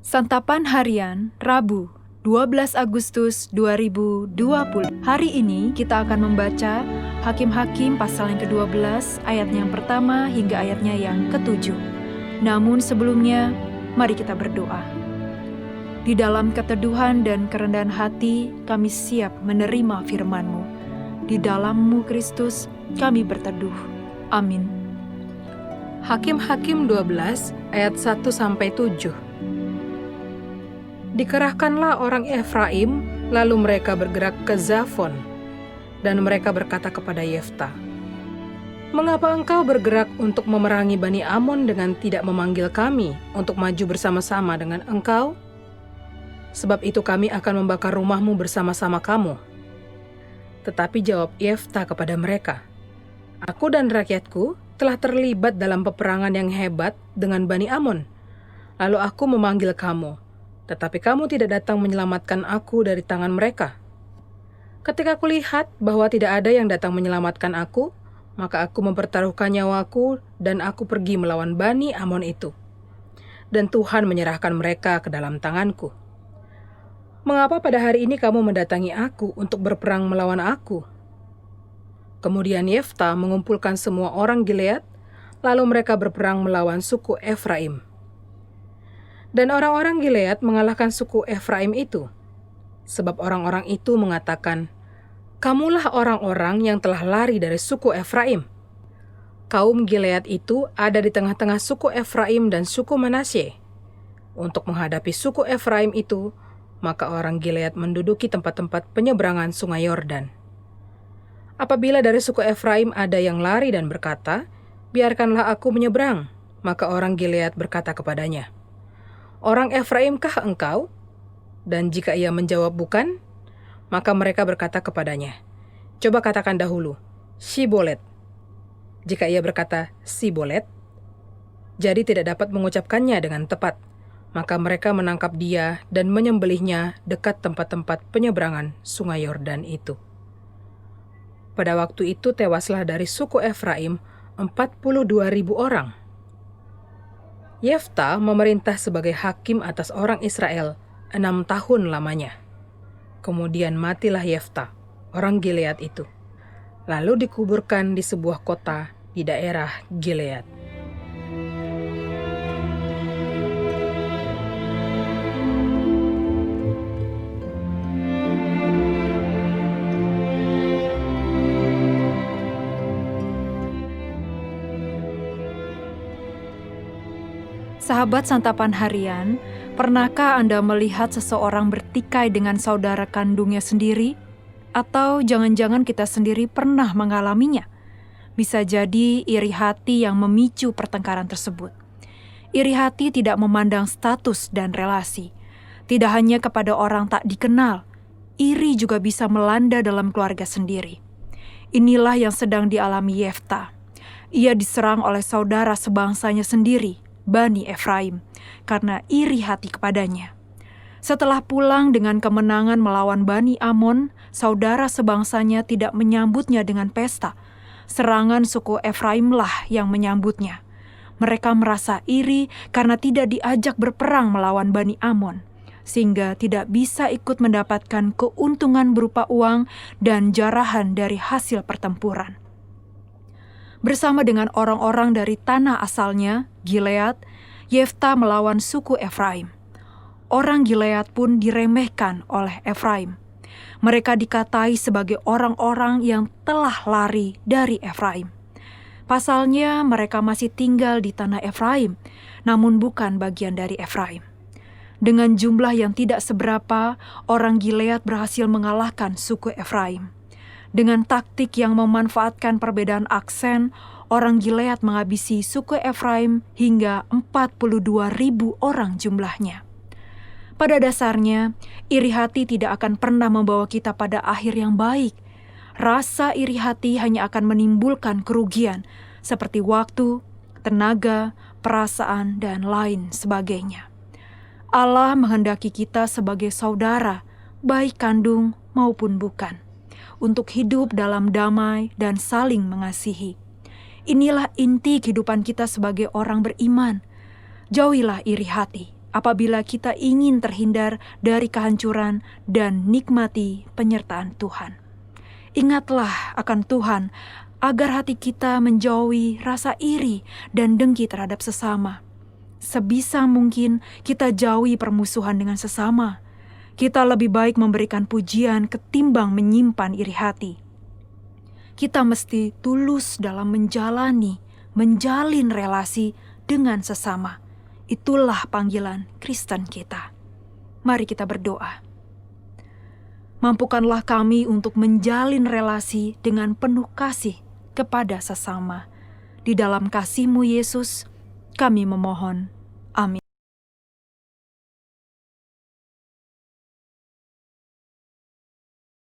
Santapan Harian, Rabu, 12 Agustus 2020. Hari ini kita akan membaca Hakim-Hakim pasal yang ke-12, ayatnya yang pertama hingga ayatnya yang ke-7. Namun sebelumnya, mari kita berdoa. Di dalam keteduhan dan kerendahan hati, kami siap menerima firman-Mu. Di dalam-Mu, Kristus, kami berteduh. Amin. Hakim-Hakim 12 ayat 1-7. Dikerahkanlah orang Efraim, lalu mereka bergerak ke Zafon, dan mereka berkata kepada Yefta, "Mengapa engkau bergerak untuk memerangi Bani Amon dengan tidak memanggil kami untuk maju bersama-sama dengan engkau? Sebab itu kami akan membakar rumahmu bersama-sama kamu." Tetapi jawab Yefta kepada mereka, "Aku dan rakyatku telah terlibat dalam peperangan yang hebat dengan Bani Amon. Lalu aku memanggil kamu, tetapi kamu tidak datang menyelamatkan aku dari tangan mereka. Ketika kulihat bahwa tidak ada yang datang menyelamatkan aku, maka aku mempertaruhkan nyawaku dan aku pergi melawan Bani Amon itu. Dan Tuhan menyerahkan mereka ke dalam tanganku. Mengapa pada hari ini kamu mendatangi aku untuk berperang melawan aku?" Kemudian Yefta mengumpulkan semua orang Gilead, lalu mereka berperang melawan suku Efraim. Dan orang-orang Gilead mengalahkan suku Efraim itu, sebab orang-orang itu mengatakan, "Kamulah orang-orang yang telah lari dari suku Efraim." Kaum Gilead itu ada di tengah-tengah suku Efraim dan suku Manasye. Untuk menghadapi suku Efraim itu, maka orang Gilead menduduki tempat-tempat penyeberangan sungai Yordan. Apabila dari suku Efraim ada yang lari dan berkata, "Biarkanlah aku menyeberang," maka orang Gilead berkata kepadanya, "Orang Efraimkah engkau?" Dan jika ia menjawab bukan, maka mereka berkata kepadanya, "Coba katakan dahulu, Sibolet." Jika ia berkata Sibolet, jadi tidak dapat mengucapkannya dengan tepat, maka mereka menangkap dia dan menyembelihnya dekat tempat-tempat penyeberangan sungai Yordan itu. Pada waktu itu tewaslah dari suku Efraim 42.000 orang. Yefta memerintah sebagai hakim atas orang Israel 6 tahun lamanya. Kemudian matilah Yefta, orang Gilead itu. Lalu dikuburkan di sebuah kota di daerah Gilead. Sahabat Santapan Harian, pernahkah Anda melihat seseorang bertikai dengan saudara kandungnya sendiri? Atau jangan-jangan kita sendiri pernah mengalaminya? Bisa jadi iri hati yang memicu pertengkaran tersebut. Iri hati tidak memandang status dan relasi. Tidak hanya kepada orang tak dikenal, iri juga bisa melanda dalam keluarga sendiri. Inilah yang sedang dialami Yefta. Ia diserang oleh saudara sebangsanya sendiri, Bani Efraim, karena iri hati kepadanya. Setelah pulang dengan kemenangan melawan Bani Amon, saudara sebangsanya tidak menyambutnya dengan pesta. Serangan suku Efraimlah yang menyambutnya. Mereka merasa iri karena tidak diajak berperang melawan Bani Amon, sehingga tidak bisa ikut mendapatkan keuntungan berupa uang dan jarahan dari hasil pertempuran. Bersama dengan orang-orang dari tanah asalnya, Gilead, Yefta melawan suku Efraim. Orang Gilead pun diremehkan oleh Efraim. Mereka dikatai sebagai orang-orang yang telah lari dari Efraim. Pasalnya mereka masih tinggal di tanah Efraim, namun bukan bagian dari Efraim. Dengan jumlah yang tidak seberapa, orang Gilead berhasil mengalahkan suku Efraim. Dengan taktik yang memanfaatkan perbedaan aksen, orang Gilead menghabisi suku Efraim hingga 42.000 orang jumlahnya. Pada dasarnya, iri hati tidak akan pernah membawa kita pada akhir yang baik. Rasa iri hati hanya akan menimbulkan kerugian, seperti waktu, tenaga, perasaan, dan lain sebagainya. Allah menghendaki kita sebagai saudara, baik kandung maupun bukan, untuk hidup dalam damai dan saling mengasihi. Inilah inti kehidupan kita sebagai orang beriman. Jauhilah iri hati, apabila kita ingin terhindar dari kehancuran dan nikmati penyertaan Tuhan. Ingatlah akan Tuhan agar hati kita menjauhi rasa iri dan dengki terhadap sesama. Sebisa mungkin kita jauhi permusuhan dengan sesama. Kita lebih baik memberikan pujian ketimbang menyimpan iri hati. Kita mesti tulus dalam menjalin relasi dengan sesama. Itulah panggilan Kristen kita. Mari kita berdoa. Mampukanlah kami untuk menjalin relasi dengan penuh kasih kepada sesama. Di dalam kasih-Mu Yesus, kami memohon. Amin.